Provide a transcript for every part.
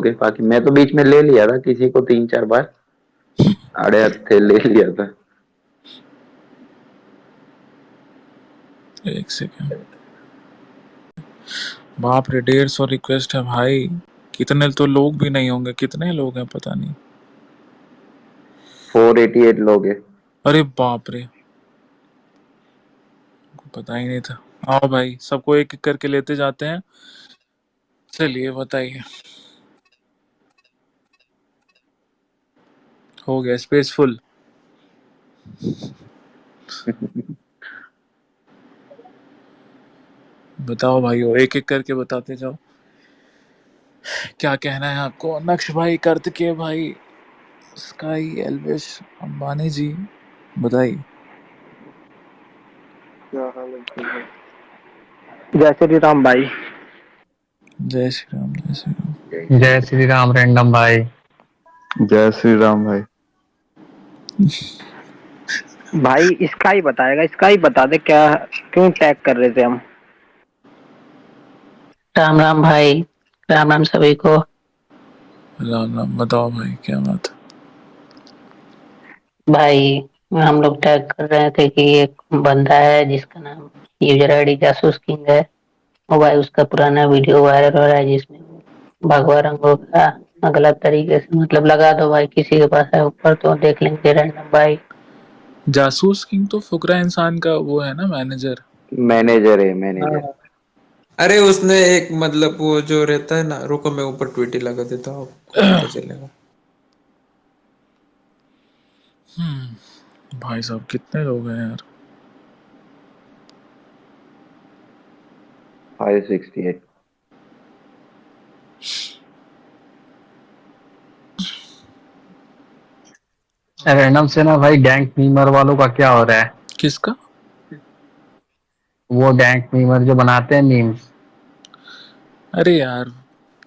गए, बाकी मैं तो बीच में ले लिया था किसी को 3-4 बार, आड़े हत्थे ले लिया था। एक सेकेंड, बाप रे 150 रिक्वेस्ट है भाई, कितने तो लोग भी नहीं होंगे, कितने लोग हैं पता नहीं। 488 लोग हैं। अरे बाप रे, पता ही नहीं था। आओ भाई, सबको एक एक करके लेते जाते हैं। चलिए बताइए। हो गया स्पेस फुल। बताओ भाइयों, एक एक करके बताते जाओ, क्या कहना है आपको। नक्श भाई, कार्तिकेय भाई, स्काई, एल्विश, अंबानी जी, बताइए। जय श्री राम भाई। जय श्री राम, जय श्री राम। जय श्री राम रैंडम भाई। जय श्री राम भाई। भाई इसका ही बताएगा, इसका ही बता दे, क्या क्यों टैग कर रहे थे हम। राम राम भाई, राम राम सभी को। राम राम, बताओ भाई क्या बात है। भाई हम लोग टैग कर रहे थे कि एक बंदा है जिसका नाम यूजर आईडी जासूस किंग है, और भाई उसका पुराना वीडियो वायरल हो रहा है जिसमें भगवा रंगों का गलत तरीके से मतलब लगा दो भाई, किसी के पास है ऊपर तो देख लेंगे रैंडम भाई। जासूस किंग तो फुकरा इंसान का वो है ना, मैनेजर। मैनेजर है, मैनेजर। अरे उसने एक मतलब वो जो रहता है ना, रुको मैं ऊपर ट्वीट ही लगा देता हूँ, आपको पता चलेगा। भाई साहब कितने लोग हैं यार। 568। रैंडम से ना भाई, गैंग मीमर वालों का क्या हो रहा है? किसका? वो गैंग मीमर जो बनाते हैं मीम्स। अरे यार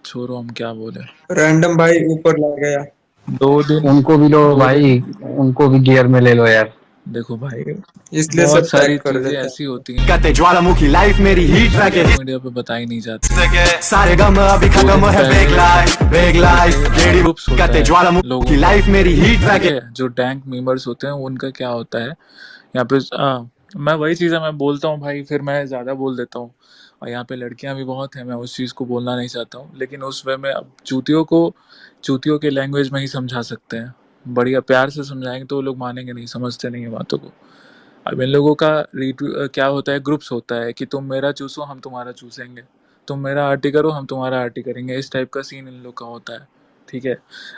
छोड़ो, हम क्या बोले। रैंडम भाई ऊपर ला गया। 2 दिन उनको भी लो दो भाई, दिन उनको भी गियर में ले लो यार। देखो भाई, इसलिए बहुत सब सारी टैग कर चीजें देते ऐसी हैं। होती हैं कहते ज्वालामुखी लाइफ मेरी हीट रखे, मीडिया पे बताई नहीं जाती। सारे गम अभी 2 खत्म दिन है, पहले बेग लाइफ ग्रुप्स होता कहते है ज्वालामुखी लोगों लाइफ मेरी हीट का, ठीक रखे। है। जो टैंक मीमर्स होते हैं उनका क्या होता है यहाँ पे, मैं वही चीज़ है, मैं बोलता हूँ भाई, फिर मैं ज़्यादा बोल देता हूँ, और यहाँ पे लड़कियाँ भी बहुत हैं, मैं उस चीज़ को बोलना नहीं चाहता हूँ, लेकिन उस वे में अब चूतियों को चूतियों के लैंग्वेज में ही समझा सकते हैं। बढ़िया प्यार से समझाएंगे तो वो लोग मानेंगे नहीं, समझते नहीं है बातों को। अब इन लोगों का क्या होता है, ग्रुप्स होता है कि तुम मेरा चूसो हम तुम्हारा चूसेंगे, तुम मेरा आर्टी करो हम तुम्हारा आर्टी करेंगे, इस टाइप का सीन इन लोग का होता है, ठीक है।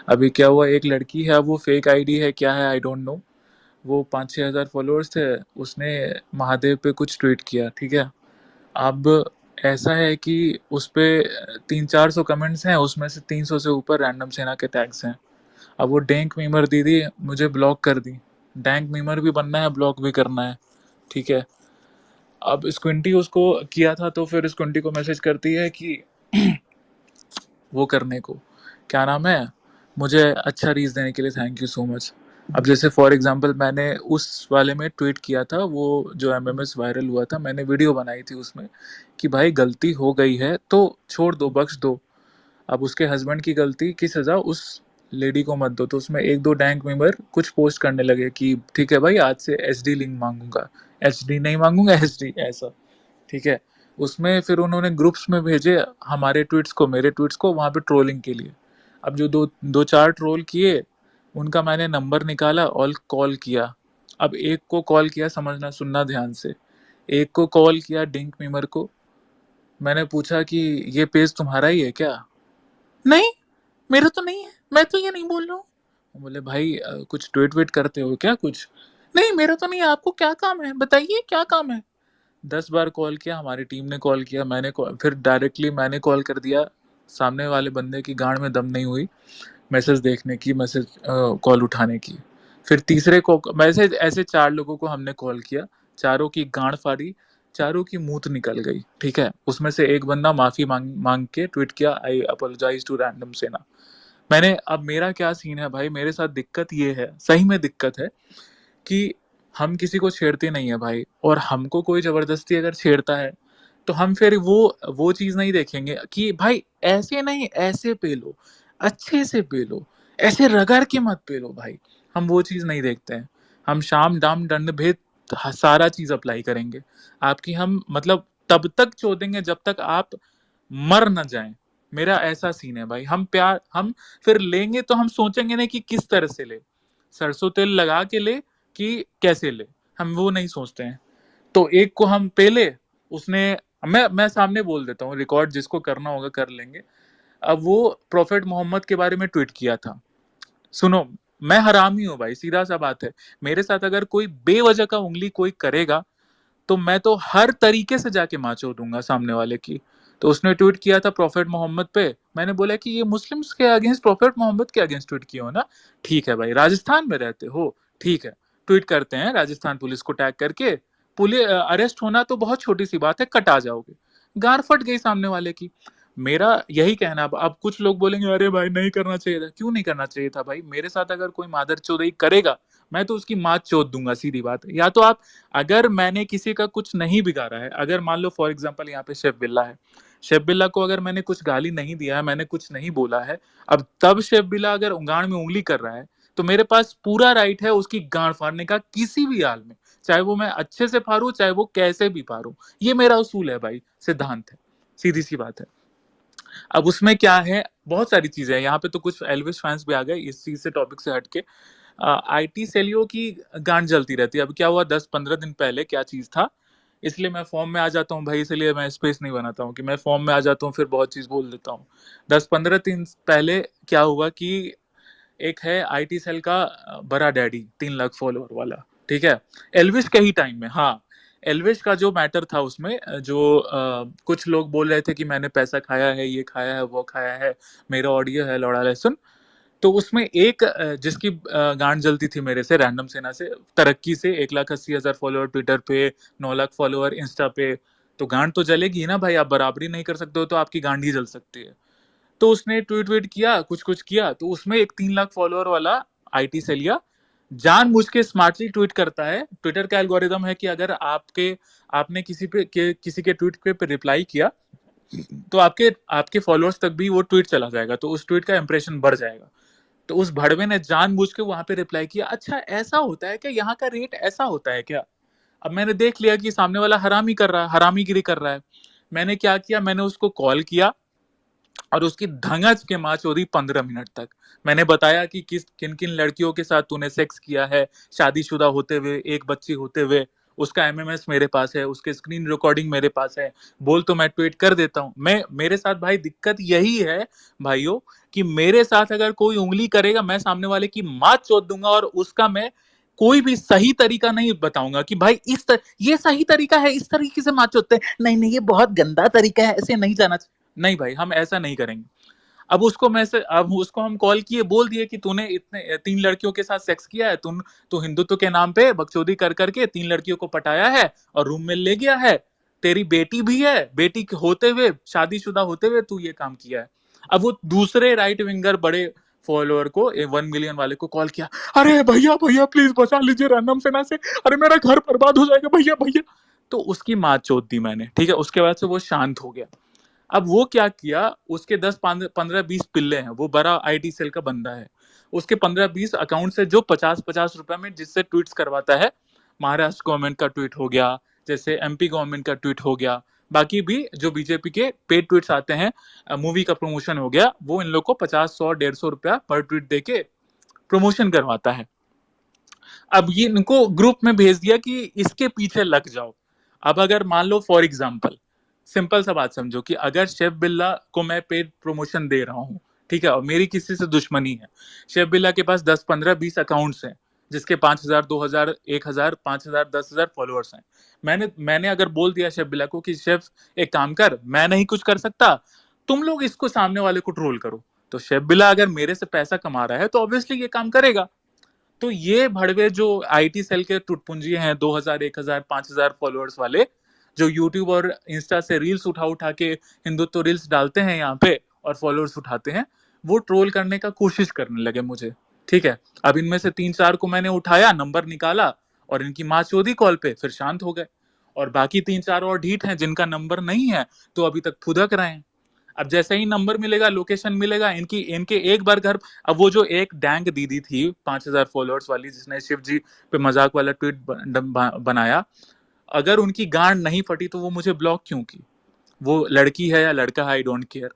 अभी क्या हुआ, एक लड़की है, अब वो फेक आईडी है क्या है आई डोंट नो, वो 5-6 हज़ार फॉलोअर्स थे, उसने महादेव पे कुछ ट्वीट किया, ठीक है। अब ऐसा है कि उस पे 300-400 कमेंट्स हैं, उसमें से 300 से ऊपर रैंडम सेना के टैग्स हैं। अब वो डैंक मीमर दीदी मुझे ब्लॉक कर दी, डैंक मीमर भी बनना है, ब्लॉक भी करना है, ठीक है। अब स्क्विंटी उसको किया था, तो फिर स्क्विंटी को मैसेज करती है कि वो करने को, क्या नाम है, मुझे अच्छा रीच देने के लिए थैंक यू सो मच। अब जैसे फॉर एग्जांपल मैंने उस वाले में ट्वीट किया था, वो जो एमएमएस वायरल हुआ था, मैंने वीडियो बनाई थी उसमें कि भाई गलती हो गई है तो छोड़ दो, बख्श दो। अब उसके हस्बैंड की गलती की सज़ा उस लेडी को मत दो। तो उसमें 1-2 डैंक मेंबर कुछ पोस्ट करने लगे कि ठीक है भाई, आज से एचडी लिंक मांगूंगा, एचडी नहीं मांगूंगा, एचडी ऐसा, ठीक है। उसमें फिर उन्होंने ग्रुप्स में भेजे हमारे ट्वीट्स को, मेरे ट्वीट्स को, वहाँ पे ट्रोलिंग के लिए। अब जो 2-4 ट्रोल किए, उनका मैंने नंबर निकाला और कॉल किया। अब एक को कॉल किया, समझना सुनना ध्यान से, एक को कॉल किया डिंक मीमर को, मैंने पूछा कि ये पेज तुम्हारा ही है क्या? नहीं, मेरा तो नहीं है, मैं तो ये नहीं बोल रहा हूँ। बोले भाई कुछ ट्वीट वेट करते हो क्या कुछ? नहीं मेरा तो नहीं है, आपको क्या काम है बताइए, क्या काम है? 10 बार कॉल किया, हमारी टीम ने कॉल किया, मैंने फिर डायरेक्टली मैंने कॉल कर दिया, सामने वाले बंदे की गांड में दम नहीं हुई मैसेज देखने की, मैसेज कॉल उठाने की। फिर तीसरे को मैसेज, ऐसे 4 लोगों को हमने कॉल किया, चारों की गांड फाड़ी, चारों की मूत निकल गई, ठीक है। उसमें से एक बंदा माफी मांग के ट्वीट किया, आई अपोलोजाइज टू रैंडम सेना। मैंने, अब मेरा क्या सीन है भाई, मेरे साथ दिक्कत ये है, सही में दिक्कत है कि हम किसी को छेड़ते नहीं है भाई, और हमको कोई जबरदस्ती अगर छेड़ता है तो हम फिर वो चीज़ नहीं देखेंगे कि भाई ऐसे नहीं ऐसे पे लो, अच्छे से पेलो, ऐसे रगड़ के मत पेलो भाई। हम वो चीज नहीं देखते हैं। हम शाम दाम दंड भेद सारा चीज अप्लाई करेंगे आपकी। हम मतलब तब तक चोदेंगे जब तक आप मर न जाएं। मेरा ऐसा सीन है भाई। हम फिर लेंगे तो हम सोचेंगे नहीं कि किस तरह से ले, सरसों तेल लगा के ले कि कैसे ले, हम वो नहीं सोचते हैं। तो एक को हम पेले, उसने, मैं सामने बोल देता हूँ, रिकॉर्ड जिसको करना होगा कर लेंगे। अब वो प्रोफेट मोहम्मद के बारे में ट्वीट किया था। सुनो, मैं हरामी हूँ भाई, सीधा सा बात है। मेरे साथ अगर कोई बेवजह का उंगली कोई करेगा तो मैं तो हर तरीके से जाके माचो दूंगा सामने वाले की। तो उसने ट्वीट किया था प्रॉफेट मोहम्मद पे। मैंने बोला कि ये मुस्लिम्स के अगेंस्ट, प्रॉफेट मोहम्मद के अगेंस्ट ट्वीट किया हो ना? ठीक है भाई, राजस्थान में रहते हो, ठीक है, ट्वीट करते हैं राजस्थान पुलिस को टैग करके। पुलिस अरेस्ट होना तो बहुत छोटी सी बात है, कटा जाओगे। गार फट गई सामने वाले की। मेरा यही कहना। अब कुछ लोग बोलेंगे अरे भाई नहीं करना चाहिए था। क्यों नहीं करना चाहिए था भाई? मेरे साथ अगर कोई मादर चौधरी करेगा, मैं तो उसकी माँ चोद दूंगा, सीधी बात है। या तो आप, अगर मैंने किसी का कुछ नहीं बिगाड़ा है, अगर मान लो फॉर एग्जांपल यहाँ पे शेफ बिल्ला है, शेफ बिल्ला को अगर मैंने कुछ गाली नहीं दिया है, मैंने कुछ नहीं बोला है, अब तब शेफ बिल्ला अगर गांड में उंगली कर रहा है, तो मेरे पास पूरा राइट है उसकी गांड फाड़ने का किसी भी हाल में, चाहे वो मैं अच्छे से फाड़ू, चाहे वो कैसे भी फाड़ू। ये मेरा उसूल है भाई, सिद्धांत है, सीधी सी बात है। अब उसमें क्या है, बहुत सारी चीजें हैं यहाँ पे। तो कुछ एल्विस फैंस भी आ गए इस चीज से, टॉपिक से हटके। आईटी सेलियो की गांड जलती रहती है। अब क्या हुआ 10-15 दिन पहले, क्या चीज था, इसलिए मैं फॉर्म में आ जाता हूँ भाई, इसलिए मैं स्पेस नहीं बनाता हूँ कि मैं फॉर्म में आ जाता हूँ फिर बहुत चीज बोल देता हूँ। 10-15 दिन पहले क्या हुआ कि एक है आईटी सेल का बड़ा डैडी, 3 लाख फॉलोअर वाला, ठीक है, एल्विश के ही टाइम में। हाँ, एल्विश का जो मैटर था उसमें, जो कुछ लोग बोल रहे थे कि मैंने पैसा खाया है, ये खाया है, वो खाया है, मेरा ऑडियो है लौड़ा लहसुन। तो उसमें एक जिसकी गांड जलती थी मेरे से, रैंडम सेना से, तरक्की से, 1,80,000 फॉलोअर ट्विटर पे, 9 लाख फॉलोअर इंस्टा पे। तो गांड तो जलेगी ना भाई, आप बराबरी नहीं कर सकते हो तो आपकी गांड ही जल सकती है। तो उसने ट्वीट किया, कुछ किया, तो उसमें एक 3 लाख फॉलोअर वाला आईटी सेलिया जानबूझ के स्मार्टली ट्वीट करता है। ट्विटर का एल्गोरिदम है कि अगर आपने किसी के ट्वीट पे रिप्लाई किया तो आपके फॉलोअर्स तक भी वो ट्वीट चला जाएगा, तो उस ट्वीट का इंप्रेशन बढ़ जाएगा। तो उस भड़वे ने जानबूझ के वहां पे रिप्लाई किया, अच्छा ऐसा होता है क्या, यहाँ का रेट ऐसा होता है क्या? अब मैंने देख लिया कि सामने वाला हरामी कर रहा है, हरामीगिरी कर रहा है। मैंने क्या किया, मैंने उसको कॉल किया और उसकी धंगच के माँ चोदी 15 मिनट तक। मैंने बताया कि किन किन लड़कियों के साथ तूने सेक्स किया है, शादीशुदा होते हुए, एक बच्ची होते हुए। उसका एमएमएस मेरे पास है, उसके स्क्रीन रिकॉर्डिंग मेरे पास है। बोल तो मैं ट्वीट कर देता हूँ। मेरे साथ भाई दिक्कत यही है भाइयों, कि मेरे साथ अगर कोई उंगली करेगा, मैं सामने वाले की माँ चोद दूंगा, और उसका मैं कोई भी सही तरीका नहीं बताऊंगा कि भाई ये सही तरीका है, इस तरीके से माँ चोदते हैं। नहीं, ये बहुत गंदा तरीका है, ऐसे नहीं जाना चाहिए। नहीं भाई, हम ऐसा नहीं करेंगे। अब उसको हम कॉल किए, बोल दिए कि तूने इतने 3 लड़कियों के साथ सेक्स किया है, तू हिंदुत्व के नाम पे बकचोदी कर करके 3 लड़कियों को पटाया है और रूम में ले गया है। तेरी बेटी भी है, बेटी होते हुए, शादीशुदा होते हुए तू ये काम किया है। अब वो दूसरे राइट विंगर बड़े फॉलोअर को, 1 मिलियन वाले को कॉल किया, अरे भैया प्लीज बचा लीजिए रैंडम सेना से, अरे मेरा घर बर्बाद हो जाएगा भैया। तो उसकी माँ चोद दी मैंने, ठीक है। उसके बाद से वो शांत हो गया। अब वो क्या किया, उसके 10-15-20 पिल्ले हैं, वो बड़ा आईटी सेल का बंदा है। उसके 15-20 अकाउंट से जो 50-50 रुपए में जिससे ट्वीट्स करवाता है, महाराष्ट्र गवर्नमेंट का ट्वीट हो गया, जैसे एमपी गवर्नमेंट का ट्वीट हो गया, बाकी भी जो बीजेपी के पेड ट्वीट्स आते हैं, मूवी का प्रमोशन हो गया, वो इन लोग को 50-100-150 रुपया पर ट्वीट देके प्रमोशन करवाता है। अब ये इनको ग्रुप में भेज दिया कि इसके पीछे लग जाओ। अब अगर मान लो फॉर एग्जाम्पल, सिंपल सा बात समझो कि अगर शेफ बिल्ला को मैं पेड प्रमोशन दे रहा हूँ, ठीक है, और मेरी किसी से दुश्मनी है, शेफ बिल्ला के पास 10-15-20 अकाउंट्स हैं जिसके 5,000, 2,000, 1,000, 5,000, 10,000 फॉलोअर्स हैं। मैंने अगर बोल दिया शेफ बिल्ला को कि शेफ एक काम कर, मैं नहीं कुछ कर सकता, तुम लोग इसको सामने वाले को ट्रोल करो, तो शेफ बिल्ला अगर मेरे से पैसा कमा रहा है तो ऑब्वियसली ये काम करेगा। तो ये भड़वे जो आईटी सेल के टुटपुंजी हैं, 2,000, 1,000, 5,000 फॉलोअर्स वाले, जो यूट्यूब और इंस्टा से रील्स उठा के हिंदुत्व रील्स डालते हैं यहाँ पे और फॉलोअर्स उठाते हैं, वो ट्रोल करने का कोशिश करने लगे मुझे, ठीक है। अब इनमें से 3-4 को मैंने उठाया, नंबर निकाला और इनकी माँ चोदी कॉल पे, फिर शांत हो गए। और बाकी 3-4 और ढीठ हैं जिनका नंबर नहीं है, तो अभी तक फुदक रहे हैं। अब जैसे ही नंबर मिलेगा, लोकेशन मिलेगा, इनके एक बार घर, अब वो जो एक डैंग दीदी थी 5,000 फॉलोअर्स वाली जिसने शिव जी पे मजाक वाला ट्वीट बनाया, अगर उनकी गांड नहीं फटी तो वो मुझे ब्लॉक क्यों की? वो लड़की है या लड़का है, आई डोंट केयर।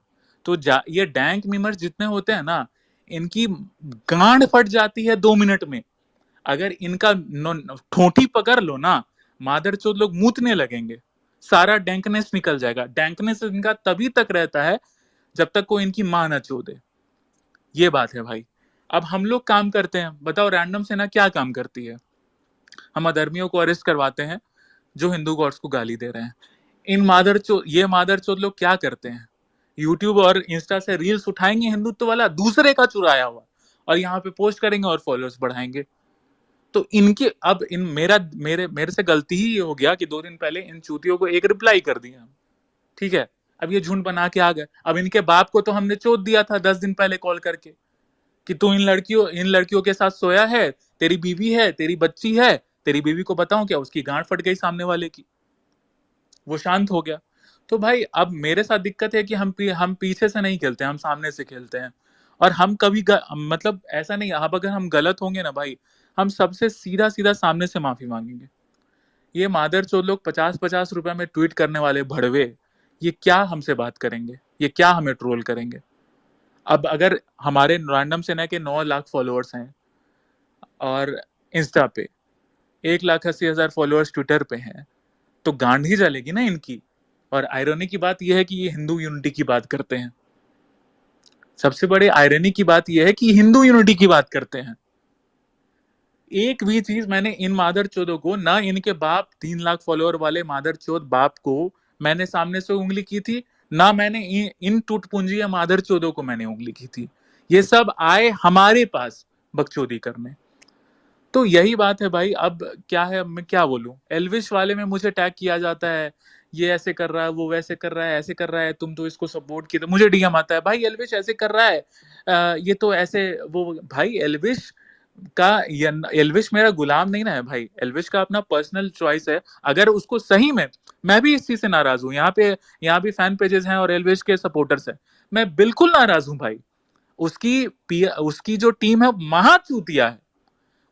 तो ये डैंक मीमर्स जितने होते हैं ना, इनकी गांड फट जाती है 2 मिनट में। अगर इनका ठोंठी पकड़ लो ना, मादरचोद लोग मूतने लगेंगे, सारा डैंकनेस निकल जाएगा। डैंकनेस इनका तभी तक रहता है जब तक कोई इनकी मां न चोदे। ये बात है भाई। अब हम लोग काम करते हैं, बताओ रैंडम सेना क्या काम करती है? हम अधर्मियों को अरेस्ट करवाते हैं जो हिंदू गॉड्स को गाली दे रहे हैं। ये मादरचोद लोग क्या करते हैं? यूट्यूब और इंस्टा से रील्स उठाएंगे हिंदुत्व वाला, दूसरे का चुराया हुआ, और यहाँ पे पोस्ट करेंगे और फॉलोअर्स बढ़ाएंगे। तो इनके अब इन मेरे से गलती ही ये हो गया कि 2 दिन पहले इन चूतियों को एक रिप्लाई कर दिया, ठीक है। अब ये झुंड बना के आ गए। अब इनके बाप को तो हमने चोट दिया था 10 दिन पहले कॉल करके कि तू इन लड़कियों के साथ सोया है, तेरी बीवी है, तेरी बच्ची है, तेरी बीवी को बताऊं क्या? उसकी गांड फट गई सामने वाले की। वो शांत हो गया। तो भाई अब मेरे साथ दिक्कत है कि हम पीछे से नहीं खेलते, हम सामने से खेलते हैं। और हम कभी मतलब ऐसा नहीं, अब अगर हम गलत होंगे ना भाई, हम सबसे सीधा सीधा सामने से माफी मांगेंगे। ये मादरचोद लोग 50-50 रुपए में ट्वीट करने वाले भड़वे, ये क्या हमसे बात करेंगे? ये क्या हमें ट्रोल करेंगे? अब अगर हमारे रैंडम सेना के 9 लाख फॉलोअर्स हैं और इंस्टा पे 1,80,000 फॉलोअर्स ट्विटर पे हैं, तो गांड ही जलेगी ना इनकी। और आयरनी की बात यह है कि ये हिंदू यूनिटी की बात करते हैं। सबसे बड़ी आयरनी की बात यह है कि हिंदू यूनिटी की बात करते हैं। एक भी चीज मैंने इन मादरचोदों को, ना इनके बाप 3 लाख फॉलोअर वाले मादरचोद बाप को मैंने सामने से उंगली की थी, ना मैंने इन टूटपुंजी या मादरचोदों को मैंने उंगली की थी। ये सब आए हमारे पास बकचोदी करने। तो यही बात है भाई। अब क्या है, मैं क्या बोलूं? एल्विश वाले में मुझे टैग किया जाता है, ये ऐसे कर रहा है, वो वैसे कर रहा है, ऐसे कर रहा है, तुम तो इसको सपोर्ट किए। तो मुझे डीएम आता है, भाई एल्विश ऐसे कर रहा है, ये तो ऐसे वो। भाई एल्विश मेरा गुलाम नहीं ना है भाई। एल्विश का अपना पर्सनल चॉइस है। अगर उसको सही में, मैं भी इस चीज से नाराज हूँ, यहाँ भी फैन पेजेस हैं और एल्विश के सपोर्टर्स हैं, मैं बिल्कुल नाराज हूँ भाई। उसकी जो टीम है महाचूतिया है।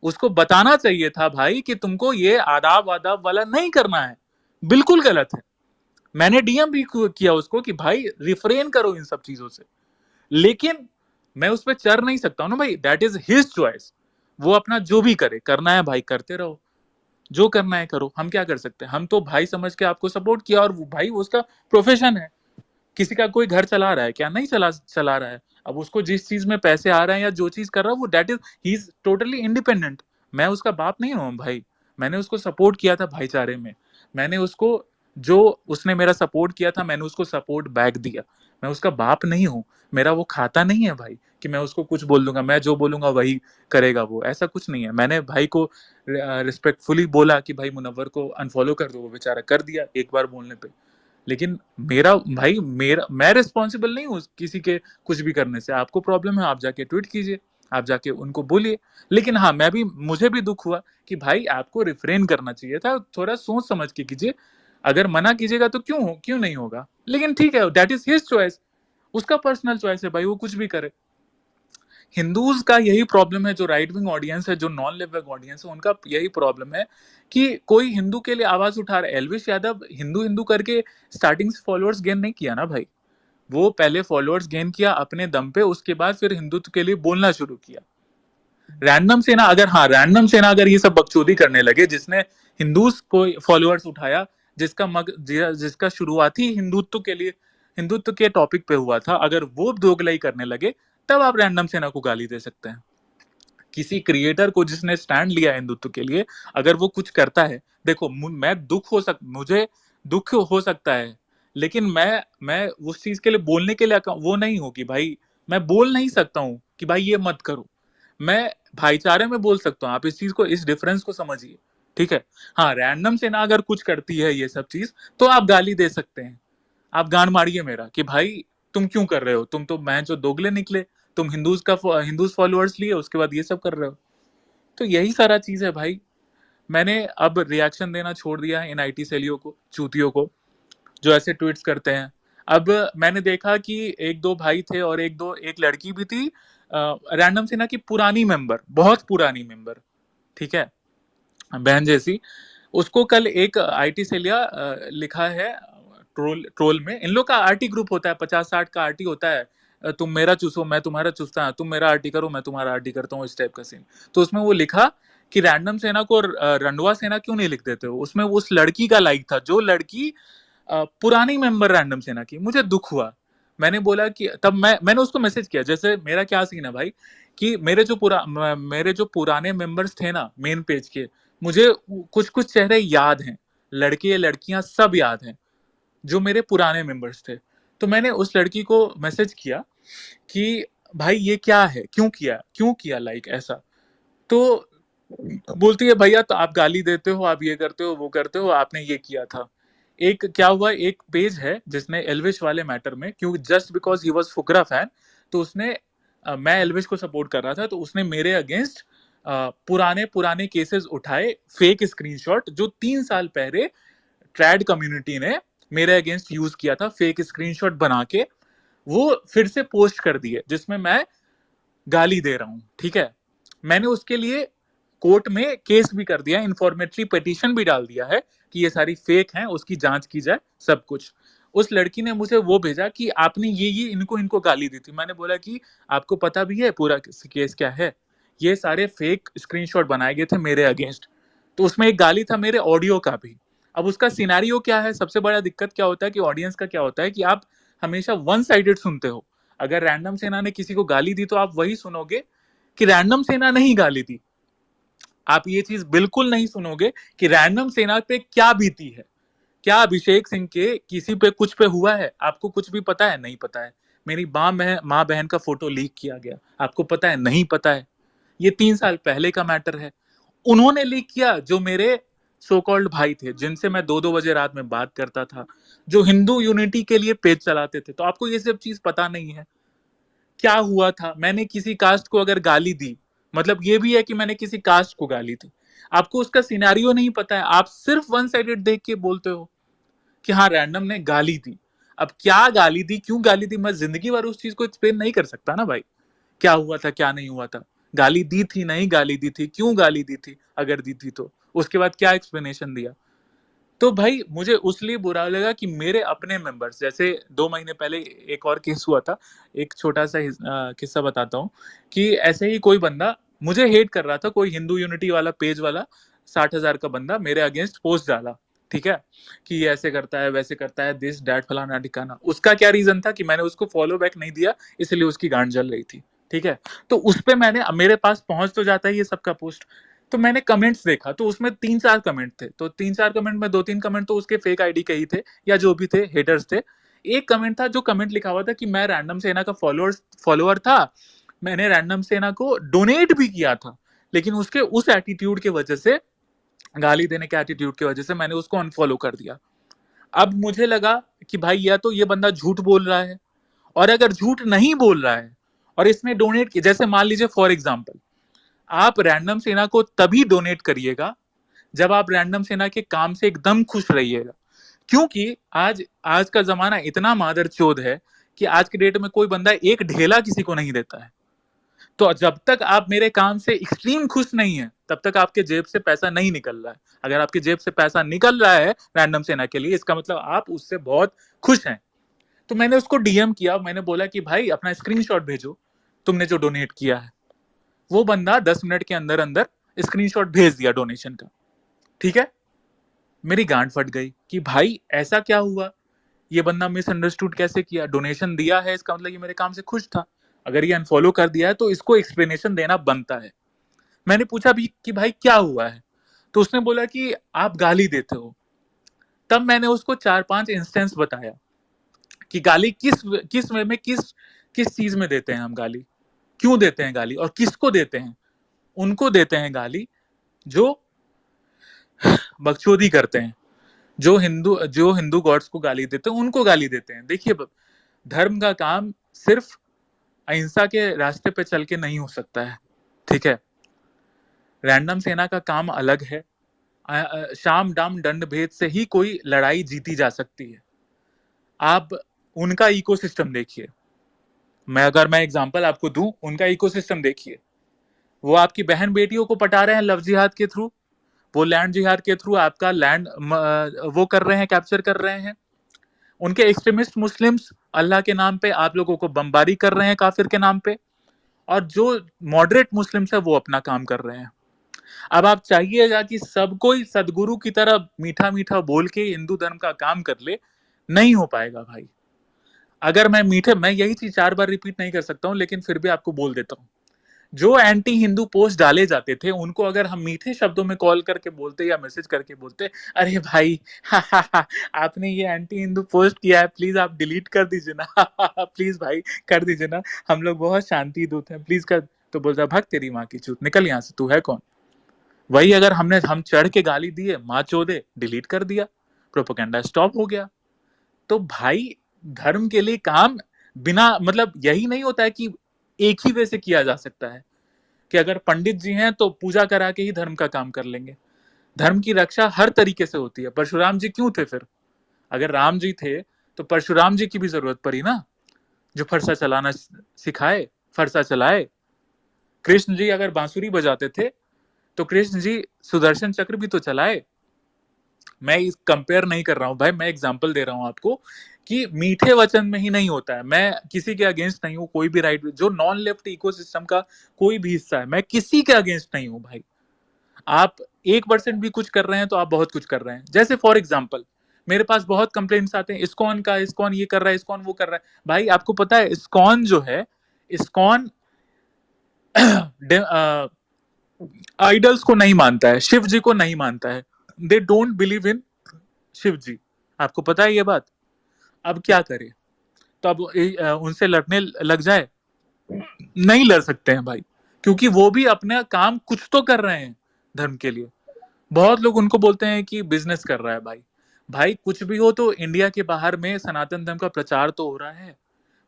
उसको बताना चाहिए था भाई कि तुमको ये आदाब वादाब वाला नहीं करना है, बिल्कुल गलत है। मैंने डीएम भी किया उसको कि भाई रिफ्रेन करो इन सब चीजों से, लेकिन मैं उस पर चढ़ नहीं सकता हूं ना भाई। That is his choice. वो अपना जो भी करे, करना है भाई करते रहो, जो करना है करो। हम क्या कर सकते हैं? हम तो भाई समझ के आपको सपोर्ट किया, और भाई उसका प्रोफेशन है। किसी का कोई घर चला रहा है क्या? नहीं चला रहा है। अब उसको जिस चीज में पैसे आ रहे हैं या जो चीज कर रहा है वो that is he is totally independent. मैं उसका बाप नहीं हूं भाई। मैंने उसको सपोर्ट किया था भाईचारे में। मैंने उसको, जो उसने मेरा सपोर्ट किया था, मैंने उसको सपोर्ट बैक दिया। मैं उसका बाप नहीं हूं। मेरा वो खाता नहीं है भाई कि मैं उसको कुछ बोल दूंगा, मैं जो बोलूंगा वही करेगा वो। ऐसा कुछ नहीं है। मैंने भाई को रिस्पेक्टफुली बोला कि भाई मुनव्वर को अनफॉलो कर दो, वो बेचारा कर दिया एक बार बोलने पे। लेकिन मैं रिस्पॉन्सिबल नहीं हूँ किसी के कुछ भी करने से। आपको प्रॉब्लम है, आप जाके ट्वीट कीजिए, आप जाके उनको बोलिए। लेकिन हाँ, मुझे भी दुख हुआ कि भाई आपको रिफ्रेन करना चाहिए था, थोड़ा सोच समझ के कीजिए। अगर मना कीजिएगा तो क्यों नहीं होगा? लेकिन ठीक है, दैट इज हिज चॉइस, उसका पर्सनल चॉइस है भाई, वो कुछ भी करे। हिंदूज का यही प्रॉब्लम है, जो राइट विंग ऑडियंस है, जो नॉन लिव विंग ऑडियंस है, उनका यही प्रॉब्लम है कि कोई हिंदू के लिए आवाज उठा रहा है। एल्विश यादव हिंदू करके स्टार्टिंग से फॉलोअर्स गेन नहीं किया ना भाई। वो पहले फॉलोअर्स गेन किया अपने दम पे, उसके बाद फिर हिंदुत्व के लिए बोलना शुरू किया। रैंडम सेना अगर ये सब बकचोदी करने लगे, जिसने हिंदूज को फॉलोअर्स उठाया, जिसका शुरुआती हिंदुत्व के टॉपिक पे हुआ था, अगर वो दोगलाई करने लगे, तब आप रैंडम सेना को गाली दे सकते हैं। किसी क्रिएटर को जिसने स्टैंड लिया हिंदुत्व के लिए, अगर वो कुछ करता है, देखो मुझे दुख हो सकता है, लेकिन मैं उस चीज के लिए बोलने के लिए वो नहीं हूं कि भाई मैं बोल नहीं सकता हूं कि भाई ये मत करो। मैं भाईचारे में बोल सकता हूँ। आप इस डिफरेंस को समझिए, ठीक है। हाँ, रैंडम सेना अगर कुछ करती है ये सब चीज, तो आप गाली दे सकते हैं, आप गांड मारिए मेरा कि भाई तुम क्यों कर रहे हो, तुम तो मैं जो दोगले निकले, तुम हिंदूज फॉलोअर्स लिए, उसके बाद ये सब कर रहे हो। तो यही सारा चीज है भाई। मैंने अब रिएक्शन देना छोड़ दिया है इन आईटी सेलियों को, चूतियों को, जो ऐसे ट्वीट्स करते हैं। अब मैंने देखा कि एक दो भाई थे और एक लड़की भी थी, रैंडम सेना की पुरानी मेंबर, बहुत पुरानी मेंबर, ठीक है, बहन जैसी। उसको कल एक आईटी से लिखा है ट्रोल में। इन लोग का आरटी ग्रुप होता है, 50-60 का आरटी होता है, तुम मेरा चूसो मैं तुम्हारा चूसता हूं, तुम मेरा आरटी करो मैं तुम्हारा आरटी करता हूँ, इस टाइप का सीन। तो उसमें वो लिखा कि रैंडम सेना को रंडवा सेना क्यों नहीं लिख देते हो। उसमें उस लड़की का लाइक था, जो लड़की पुरानी मेंबर रैंडम सेना की। मुझे दुख हुआ, मैंने बोला कि तब मैंने उसको मैसेज किया, जैसे मेरा क्या सीन है भाई कि मेरे जो पुराने मेंबर्स थे ना मेन पेज के, मुझे कुछ कुछ चेहरे याद हैं, लड़के लड़कियां सब याद हैं जो मेरे पुराने मेंबर्स थे। तो मैंने उस लड़की को मैसेज किया कि भाई ये क्या है, क्यों किया लाइक ऐसा। तो बोलती है भैया तो आप गाली देते हो, आप ये करते हो वो करते हो, आपने ये किया था। एक क्या हुआ, एक पेज है जिसने एल्विश वाले मैटर में, क्योंकि just because he was Fukrey fan, तो उसने मैं एल्विश को सपोर्ट कर रहा था, तो उसने मेरे अगेंस्ट पुराने केसेस उठाए, फेक स्क्रीनशॉट जो 3 साल पहले ट्रैड कम्युनिटी ने मेरे अगेंस्ट यूज किया था, फेक स्क्रीनशॉट बना के वो फिर से पोस्ट कर दिए, जिसमें मैं गाली दे रहा हूं, ठीक है। मैंने उसके लिए कोर्ट में केस भी कर दिया, इन्फॉर्मेटरी पिटीशन भी डाल दिया है कि ये सारी फेक हैं, उसकी जांच की जाए, सब कुछ। उस लड़की ने मुझे वो भेजा कि आपने ये इनको गाली दी थी। मैंने बोला कि आपको पता भी है पूरा केस क्या है, ये सारे फेक स्क्रीनशॉट बनाए गए थे मेरे अगेंस्ट। तो उसमें एक गाली था मेरे ऑडियो का भी। अब उसका सिनेरियो क्या है, सबसे बड़ा दिक्कत क्या होता है कि ऑडियंस का क्या होता है कि आप हमेशा वन साइडेड सुनते हो। अगर रैंडम सेना ने किसी को गाली दी तो आप वही सुनोगे कि रैंडम सेना नहीं गाली दी। आप ये चीज बिल्कुल नहीं सुनोगे कि रैंडम सेना पे क्या बीती है, क्या अभिषेक सिंह के किसी पे कुछ पे हुआ है, आपको कुछ भी पता है? नहीं पता है। मेरी माँ बहन का फोटो लीक किया गया, आपको पता है? नहीं पता है। ये 3 साल पहले का मैटर है। उन्होंने लीक किया जो मेरे सो कॉल्ड भाई थे, जिनसे मैं 2-2 बजे रात में बात करता था, जो हिंदू यूनिटी के लिए पेज चलाते थे। तो आपको ये सब चीज पता नहीं है क्या हुआ था। मैंने किसी कास्ट को अगर गाली दी, मतलब ये भी है कि मैंने किसी कास्ट को गाली दी, आपको उसका सिनेरियो नहीं पता है, आप सिर्फ वन साइडेड देख के बोलते हो कि हाँ रैंडम ने गाली दी। अब क्या गाली दी, क्यों गाली दी, मैं जिंदगी भर उस चीज को एक्सप्लेन नहीं कर सकता ना भाई, क्या हुआ था क्या नहीं हुआ था, गाली दी थी नहीं गाली दी थी, क्यों गाली दी थी, अगर दी थी तो उसके बाद क्या एक्सप्लेनेशन दिया। तो भाई मुझे उसलिए बुरा लगा कि मेरे अपने मेंबर्स, जैसे 2 महीने पहले एक और केस हुआ था, एक छोटा सा किस्सा बताता हूँ कि ऐसे ही कोई बंदा मुझे हेट कर रहा था, कोई हिंदू यूनिटी वाला पेज वाला 60,000 का बंदा मेरे अगेंस्ट पोस्ट डाला, ठीक है, कि ये ऐसे करता है वैसे करता है, दिस डैट फलाना ठिकाना। उसका क्या रीजन था कि मैंने उसको फॉलो बैक नहीं दिया, इसलिए उसकी गांड जल रही थी, ठीक है। तो उस पे मेरे पास पहुंच तो जाता है ये सबका पोस्ट, तो मैंने कमेंट्स देखा, तो उसमें 3-4 कमेंट थे, तो 3-4 कमेंट में 2-3 कमेंट तो उसके फेक आईडी के ही थे, या जो भी थे हेटर्स थे। एक कमेंट था जो कमेंट लिखा हुआ था कि मैं रैंडम सेना का फॉलोअर था, मैंने रैंडम सेना को डोनेट भी किया था, लेकिन उसके उस एटीट्यूड की वजह से, गाली देने के एटीट्यूड की वजह से मैंने उसको अनफॉलो कर दिया। अब मुझे लगा कि भाई या तो ये बंदा झूठ बोल रहा है, और अगर झूठ नहीं बोल रहा है और इसने डोनेट किया, जैसे मान लीजिए फॉर एग्जाम्पल आप रैंडम सेना को तभी डोनेट करिएगा जब आप रैंडम सेना के काम से एकदम खुश रहिएगा, क्योंकि आज का जमाना इतना मादरचोद है कि आज के डेट में कोई बंदा एक ढेला किसी को नहीं देता है। तो जब तक आप मेरे काम से एक्सट्रीम खुश नहीं है, तब तक आपके जेब से पैसा नहीं निकल रहा है। अगर आपके जेब से पैसा निकल रहा है रैंडम सेना के लिए, इसका मतलब आप उससे बहुत खुश हैं। तो मैंने उसको डीएम किया, मैंने बोला कि भाई अपना स्क्रीनशॉट भेजो तुमने जो डोनेट किया है। वो बंदा 10 मिनट के अंदर अंदर स्क्रीनशॉट भेज दिया डोनेशन का, ठीक है। मेरी गांड फट गई कि भाई ऐसा क्या हुआ, ये बंदा मिसअंडरस्टूड कैसे किया, डोनेशन दिया है इसका मतलब ये मेरे काम से खुश था, अगर ये अनफॉलो कर दिया है तो इसको एक्सप्लेनेशन देना बनता है। मैंने पूछा भी कि भाई क्या हुआ है, तो उसने बोला कि आप गाली देते हो। तब मैंने उसको 4-5 इंस्टेंस बताया कि गाली किस वे में, किस चीज में देते हैं हम गाली, क्यों देते हैं गाली, और किसको देते हैं। उनको देते हैं गाली जो बकचोदी करते हैं, जो हिंदू गॉड्स को गाली देते हैं, उनको गाली देते हैं। देखिए धर्म का काम सिर्फ अहिंसा के रास्ते पे चल के नहीं हो सकता है, ठीक है। रैंडम सेना का काम अलग है, शाम दाम दंड भेद से ही कोई लड़ाई जीती जा सकती है। आप उनका इकोसिस्टम देखिए। मैं एग्जांपल आपको दूं, उनका इकोसिस्टम देखिए। वो आपकी बहन बेटियों को पटा रहे हैं लव जिहाद के थ्रू, वो लैंड जिहाद के थ्रू आपका लैंड वो कर रहे हैं, कैप्चर कर रहे हैं। उनके एक्सट्रीमिस्ट मुस्लिम्स अल्लाह के नाम पे आप लोगों को बमबारी कर रहे हैं काफिर के नाम पे, और जो मॉडरेट मुस्लिम्स है वो अपना काम कर रहे हैं। अब आप चाहिएगा कि सब कोई सदगुरु की तरह मीठा मीठा बोल के हिंदू धर्म का काम कर ले, नहीं हो पाएगा भाई। अगर मैं यही चीज 4 बार रिपीट नहीं कर सकता हूं, लेकिन फिर भी आपको बोल देता हूं। जो एंटी हिंदू पोस्ट डाले जाते थे उनको अगर हम मीठे शब्दों में कॉल करके बोलते या मैसेज करके बोलते, अरे भाई आपने ये एंटी हिंदू पोस्ट किया है, प्लीज आप डिलीट कर दीजिए ना प्लीज भाई कर दीजिए ना, हम लोग बहुत शांति दूत हैं, प्लीज कर। तो बोलता भाग तेरी माँ की चूत, निकल यहाँ से, तू है कौन। वही अगर हम चढ़ के गाली दिए, माँ चोदे, डिलीट कर दिया, प्रोपेगेंडा स्टॉप हो गया। तो भाई धर्म के लिए काम बिना मतलब यही नहीं होता है कि एक ही वे से किया जा सकता है कि अगर पंडित जी हैं तो पूजा करा के ही धर्म का काम कर लेंगे। धर्म की रक्षा हर तरीके से होती है। परशुराम जी क्यों थे फिर? अगर राम जी थे तो परशुराम जी की भी जरूरत पड़ी ना, जो फरसा चलाना सिखाए, फरसा चलाए। कृष्ण जी अगर बांसुरी बजाते थे तो कृष्ण जी सुदर्शन चक्र भी तो चलाए। मैं इस कंपेयर नहीं कर रहा हूं भाई, मैं एग्जांपल दे रहा हूं आपको कि मीठे वचन में ही नहीं होता है। मैं किसी के अगेंस्ट नहीं हूं, कोई भी राइट, जो नॉन लेफ्ट इकोसिस्टम का कोई भी हिस्सा है, मैं किसी के अगेंस्ट नहीं हूं भाई। आप 1% भी कुछ कर रहे हैं तो आप बहुत कुछ कर रहे हैं। जैसे फॉर एग्जाम्पल मेरे पास बहुत कंप्लेंट्स आते हैं, इस्कॉन का, इस्कॉन ये कर रहा है, इस्कॉन वो कर रहा है। भाई आपको पता है इस्कॉन जो है, इस्कॉन आइडल्स को नहीं मानता है, शिव जी को नहीं मानता है। They don't believe in Shiv ji, आपको पता है ये बात। अब क्या करे? तो अब उनसे लड़ने लग जाए? नहीं लड़ सकते हैं भाई, क्योंकि वो भी अपना काम कुछ तो कर रहे हैं धर्म के लिए। बहुत लोग उनको बोलते हैं कि बिजनेस कर रहा है। भाई कुछ भी हो तो इंडिया के बाहर में सनातन धर्म का प्रचार तो हो रहा है,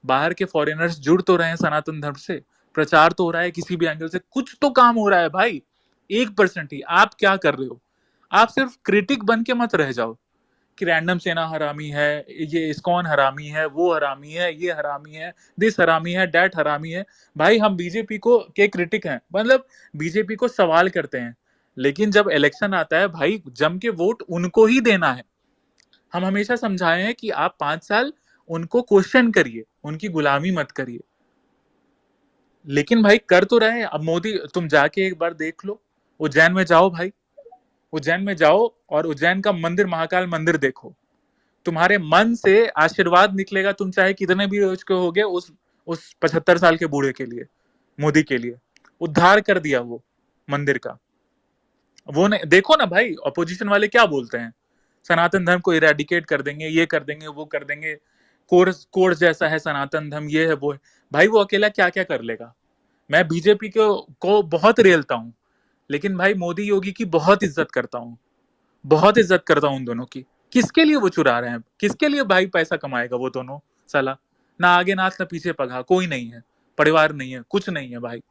बाहर के फॉरेनर्स जुड़ तो रहे हैं सनातन धर्म से, प्रचार तो हो रहा है, किसी भी एंगल से कुछ तो काम हो रहा है भाई। 1% ही आप क्या कर रहे हो? आप सिर्फ क्रिटिक बन के मत रह जाओ कि रैंडम सेना हरामी है, ये इस्कॉन हरामी है, वो हरामी है, ये हरामी है, दिस हरामी है, डैट हरामी है। भाई हम बीजेपी को के क्रिटिक हैं, मतलब बीजेपी को सवाल करते हैं, लेकिन जब इलेक्शन आता है भाई जम के वोट उनको ही देना है। हम हमेशा समझाए हैं कि आप 5 साल उनको क्वेश्चन करिए, उनकी गुलामी मत करिए। लेकिन भाई कर तो रहे हैं। अब मोदी, तुम जाके एक बार देख लो, उज्जैन में जाओ भाई, उज्जैन में जाओ और उज्जैन का मंदिर, महाकाल मंदिर देखो, तुम्हारे मन से आशीर्वाद निकलेगा। तुम चाहे कितने भी एज के होगे, उस 75 साल के बूढ़े के लिए, मोदी के लिए उद्धार कर दिया वो मंदिर का। वो नहीं देखो ना भाई, अपोजिशन वाले क्या बोलते हैं, सनातन धर्म को इरेडिकेट कर देंगे, ये कर देंगे, वो कर देंगे, कोर्स जैसा है सनातन धर्म, ये है वो है। भाई वो अकेला क्या क्या कर लेगा? मैं बीजेपी को बहुत रेलता हूं, लेकिन भाई मोदी योगी की बहुत इज्जत करता हूं, बहुत इज्जत करता हूं उन दोनों की। किसके लिए वो चुरा रहे हैं? किसके लिए भाई पैसा कमाएगा वो दोनों साला? ना आगे नाच ना पीछे पगा, कोई नहीं है, परिवार नहीं है, कुछ नहीं है भाई।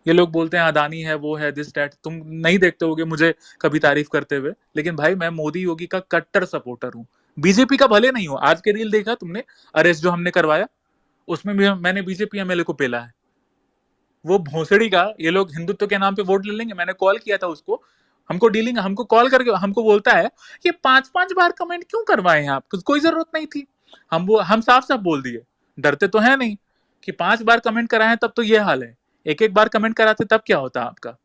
ये लोग बोलते हैं अदानी है, वो है, दिस डैट। तुम नहीं देखते होगे मुझे कभी तारीफ करते हुए, लेकिन भाई मैं मोदी योगी का कट्टर सपोर्टर हूँ, बीजेपी का भले नहीं हो। आज के रील देखा तुमने, अरेस्ट जो हमने करवाया, उसमें भी मैंने बीजेपी एमएलए को पेला है। वो भोसड़ी का, ये लोग हिंदुत्व के नाम पे वोट ले लेंगे। मैंने कॉल किया था उसको, हमको डीलिंग, हमको कॉल करके हमको बोलता है कि 5-5 बार कमेंट क्यों करवाए हैं आप, कोई जरूरत नहीं थी। हम साफ साफ बोल दिए, डरते तो है नहीं कि 5 बार कमेंट कराए तब तो ये हाल है, एक बार कमेंट कराते तब क्या होता आपका?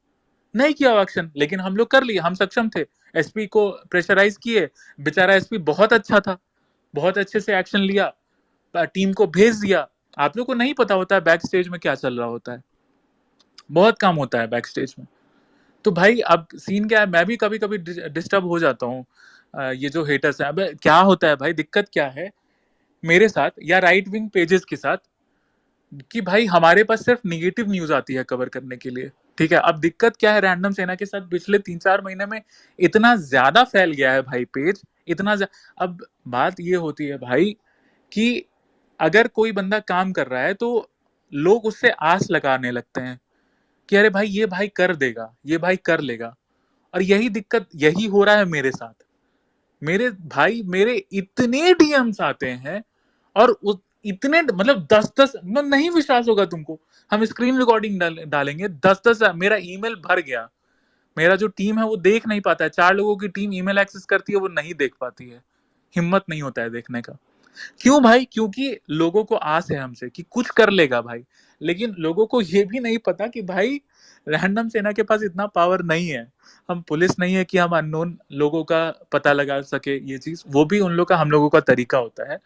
नहीं किया एक्शन, लेकिन हम लोग कर लिए, हम सक्षम थे। एसपी को प्रेशराइज किए, बेचारा एसपी बहुत अच्छा था, बहुत अच्छे से एक्शन लिया, टीम को भेज दिया। आप लोग को नहीं पता होता है बैक स्टेज में क्या चल रहा होता है, बहुत काम होता है बैक स्टेज में। तो भाई अब सीन क्या है, मैं भी कभी कभी डिस्टर्ब हो जाता हूँ। ये जो हेटर्स है, अब क्या होता है भाई, दिक्कत क्या है मेरे साथ या राइट विंग पेजेस के साथ, कि भाई हमारे पास सिर्फ निगेटिव न्यूज आती है कवर करने के लिए, ठीक है। अब दिक्कत क्या है, रैंडम सेना के साथ पिछले 3-4 महीने में इतना ज्यादा फैल गया है भाई पेज, इतना अब बात ये होती है भाई कि अगर कोई बंदा काम कर रहा है तो लोग उससे आस लगाने लगते हैं कि अरे भाई ये भाई कर देगा, ये भाई कर लेगा। और यही दिक्कत, यही हो रहा है मेरे साथ। मेरे भाई, मेरे इतने डीएम्स आते हैं और इतने मतलब 10-10 नहीं विश्वास होगा तुमको, हम स्क्रीन रिकॉर्डिंग डालेंगे, 10-10 मेरा ईमेल भर गया, मेरा जो टीम है वो देख नहीं पाता है, 4 लोगों की टीम ईमेल एक्सेस करती है, वो नहीं देख पाती है, हिम्मत नहीं होता है देखने का। क्यों भाई? क्योंकि लोगों को आस है हमसे कि कुछ कर लेगा भाई, लेकिन लोगों को ये भी नहीं पता कि भाई रैंडम सेना के पास इतना पावर नहीं है, हम पुलिस नहीं है कि हम अननोन लोगों का पता लगा सके, ये चीज वो भी उन लोग का हम लोगों का तरीका होता है।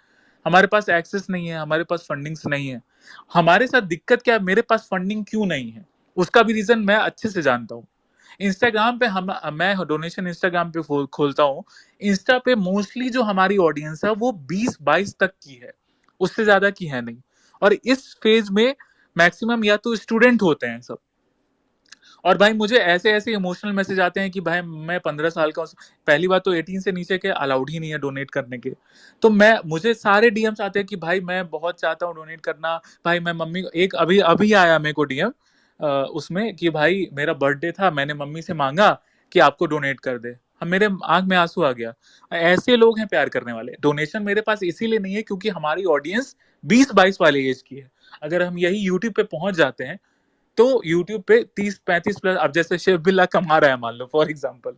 हमारे पास एक्सेस नहीं है, हमारे पास फंडिंग्स नहीं है। हमारे साथ दिक्कत क्या है, मेरे पास फंडिंग क्यों नहीं है, उसका भी रीजन मैं अच्छे से जानता हूँ। इंस्टाग्राम पे मैं डोनेशन इंस्टाग्राम पे खोलता हूँ, इंस्टा पे मोस्टली जो हमारी ऑडियंस है वो 20-22 तक की है, उससे ज्यादा की है नहीं। और इस फेज में मैक्सिमम या तो स्टूडेंट होते हैं सब, और भाई मुझे ऐसे ऐसे इमोशनल मैसेज आते हैं कि भाई मैं 15 साल का हूँ, पहली बात तो 18 से नीचे के अलाउड ही नहीं है डोनेट करने के, तो मुझे सारे डीएम्स आते हैं कि भाई मैं बहुत चाहता हूँ डोनेट करना, भाई मैं मम्मी को एक अभी अभी आया मेरे को डीएम उसमें कि भाई मेरा बर्थडे था, मैंने मम्मी से मांगा कि आपको डोनेट कर दे, हम मेरे आंख में आंसू आ गया। ऐसे लोग हैं प्यार करने वाले। डोनेशन मेरे पास इसीलिए नहीं है क्योंकि हमारी ऑडियंस 20-22 वाले एज की है। अगर हम यही यूट्यूब पे पहुंच जाते हैं तो YouTube पे 30-35 प्लस, अब जैसे शेफ बिल्ला कमा रहा है मान लो फॉर एग्जांपल,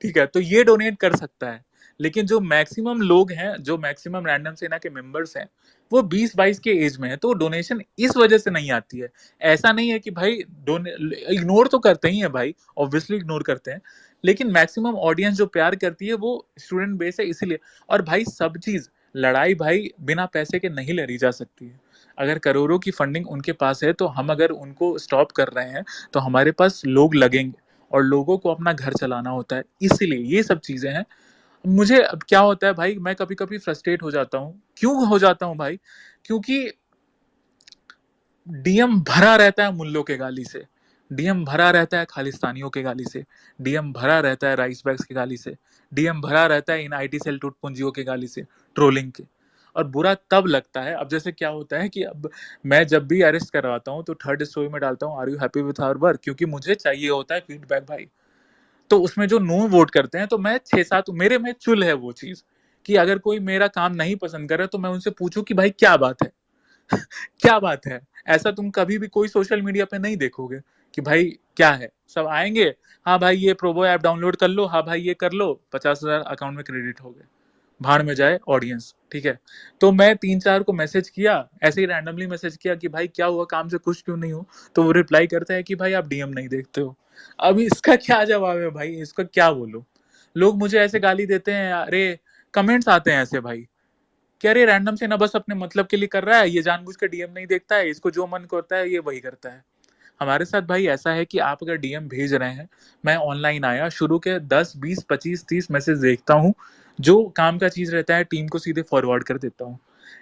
ठीक है, तो ये डोनेट कर सकता है। लेकिन जो मैक्सिमम लोग हैं, जो मैक्सिमम रैंडम सेना के मेंबर्स हैं, वो 20-22 के एज में है, तो डोनेशन इस वजह से नहीं आती है। ऐसा नहीं है कि भाई इग्नोर तो करते ही है भाई, ऑब्वियसली इग्नोर करते हैं, लेकिन मैक्सिमम ऑडियंस जो प्यार करती है वो स्टूडेंट बेस है इसीलिए। और भाई सब चीज, लड़ाई भाई बिना पैसे के नहीं लड़ी जा सकती है। अगर करोड़ों की फंडिंग उनके पास है तो हम अगर उनको स्टॉप कर रहे हैं तो हमारे पास लोग लगेंगे, और लोगों को अपना घर चलाना होता है, इसलिए ये सब चीजें हैं। मुझे अब क्या होता है भाई, मैं कभी कभी फ्रस्ट्रेट हो जाता हूँ। क्यों हो जाता हूँ भाई? क्योंकि डीएम भरा रहता है मुल्लों के गाली से, डीएम भरा रहता है खालिस्तानियों के गाली से, डीएम भरा रहता है राइस बैग्स की गाली से, डीएम भरा रहता है इन आईटी सेल टूटपुंजियों के गाली से, ट्रोलिंग के। और बुरा तब लगता है, अब जैसे क्या होता है कि अब मैं जब भी अरेस्ट करवाता हूँ तो थर्ड स्टोरी में डालता हूँ are you happy with our work, क्योंकि मुझे चाहिए होता है फीडबैक भाई। तो उसमें जो नो वोट करते हैं तो मैं 6-7 मेरे में चुल है वो चीज कि अगर कोई मेरा काम नहीं पसंद करे तो मैं उनसे पूछूं कि भाई क्या बात है क्या बात है। ऐसा तुम कभी भी कोई सोशल मीडिया पे नहीं देखोगे कि भाई क्या है, सब आएंगे, हाँ भाई ये प्रोबो ऐप डाउनलोड कर लो, हाँ भाई ये कर लो, 50,000 अकाउंट में क्रेडिट हो गए, भाड़ में जाए ऑडियंस, ठीक है। तो मैं 3-4 को मैसेज किया, ऐसे ही रैंडमली मैसेज किया कि भाई क्या हुआ, काम से खुश क्यों नहीं हो, तो वो रिप्लाई करता है कि भाई आप डीएम नहीं देखते हो। अब इसका क्या जवाब है भाई, इसका क्या बोलो? लोग मुझे ऐसे गाली देते हैं, अरे कमेंट्स आते हैं ऐसे भाई कि अरे रैंडम से ना बस अपने मतलब के लिए कर रहा है, ये जानबूझ के डीएम नहीं देखता है, इसको जो मन करता है ये वही करता है। हमारे साथ भाई ऐसा है कि आप अगर डीएम भेज रहे हैं, मैं ऑनलाइन आया शुरू के 10, 20, 25, 30 मैसेज देखता हूँ, जो काम का चीज रहता है टीम को सीधे फॉरवर्ड कर देता हूँ।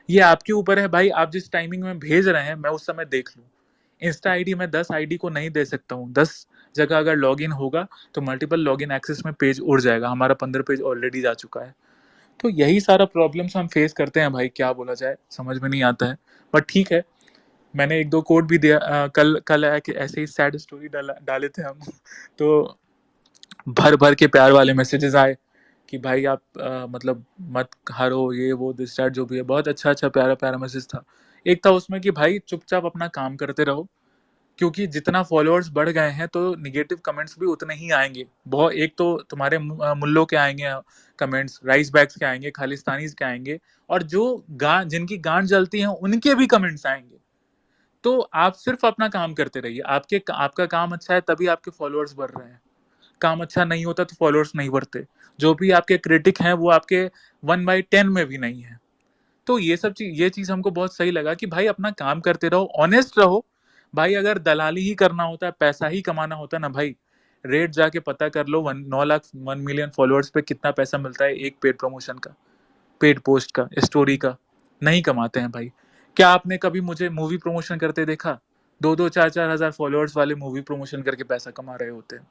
ये आपके ऊपर है भाई, आप जिस टाइमिंग में भेज रहे हैं मैं उस समय देख लूँ। इंस्टा आईडी में 10 आईडी को नहीं दे सकता हूँ, 10 जगह अगर लॉगिन होगा तो मल्टीपल लॉगिन एक्सेस में पेज उड़ जाएगा, हमारा 15 पेज ऑलरेडी जा चुका है। तो यही सारा प्रॉब्लम्स हम फेस करते हैं भाई, क्या बोला जाए समझ में नहीं आता है, बट ठीक है। मैंने 1-2 कोड भी दिया, कल ऐसे ही सैड स्टोरी डाले थे हम तो भर भर के प्यार वाले मैसेजेस आए कि भाई आप मतलब मत हारो, ये वो दिस दैट जो भी है, बहुत अच्छा अच्छा प्यारा प्यारा मैसेज था। एक था उसमें कि भाई चुपचाप अपना काम करते रहो, क्योंकि जितना फॉलोअर्स बढ़ गए हैं तो निगेटिव कमेंट्स भी उतने ही आएंगे। बहुत, एक तो तुम्हारे मुल्लों के आएंगे कमेंट्स, राइस बैग्स के आएंगे, खालिस्तानीज के आएंगे, और जो जिनकी गांड जलती है उनके भी कमेंट्स आएंगे। तो आप सिर्फ अपना काम करते रहिए, आपका काम अच्छा है तभी आपके फॉलोअर्स बढ़ रहे हैं, काम अच्छा नहीं होता तो फॉलोअर्स नहीं बढ़ते। जो भी आपके क्रिटिक हैं वो आपके 1/10 में भी नहीं है। तो ये चीज हमको बहुत सही लगा कि भाई अपना काम करते रहो, ऑनेस्ट रहो भाई। अगर दलाली ही करना होता है, पैसा ही कमाना होता है ना भाई, रेट जाके पता कर लो, 9 लाख 1 मिलियन फॉलोअर्स पे कितना पैसा मिलता है एक पेड प्रमोशन का, पेड पोस्ट का, स्टोरी का। नहीं कमाते हैं भाई। क्या आपने कभी मुझे मूवी प्रमोशन करते देखा? 2-2, 4-4 हजार फॉलोअर्स वाले मूवी प्रमोशन करके पैसा कमा रहे होते हैं।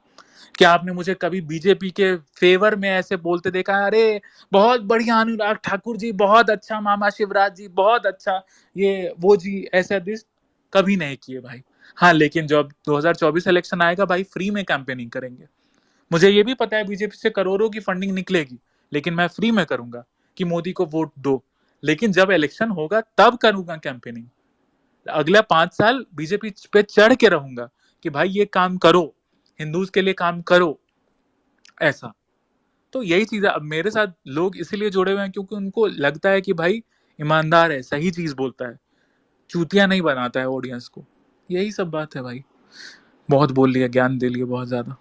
क्या आपने मुझे कभी बीजेपी के फेवर में ऐसे बोलते देखा, अरे बहुत बढ़िया अनुराग ठाकुर जी, बहुत अच्छा मामा शिवराज जी, बहुत अच्छा ये वो जी, ऐसा दिस कभी नहीं किए भाई। हाँ, लेकिन जब 2024 इलेक्शन आएगा भाई, फ्री में कैंपेनिंग करेंगे। मुझे ये भी पता है बीजेपी से करोड़ों की फंडिंग निकलेगी, लेकिन मैं फ्री में करूंगा कि मोदी को वोट दो। लेकिन जब इलेक्शन होगा तब करूंगा कैंपेनिंग। अगला 5 साल बीजेपी पे चढ़ के रहूंगा कि भाई ये काम करो, हिंदूज के लिए काम करो, ऐसा। तो यही चीज है। अब मेरे साथ लोग इसीलिए जुड़े हुए हैं क्योंकि उनको लगता है कि भाई ईमानदार है, सही चीज बोलता है, चूतिया नहीं बनाता है ऑडियंस को। यही सब बात है भाई। बहुत बोल लिया, ज्ञान दे लिया बहुत ज्यादा।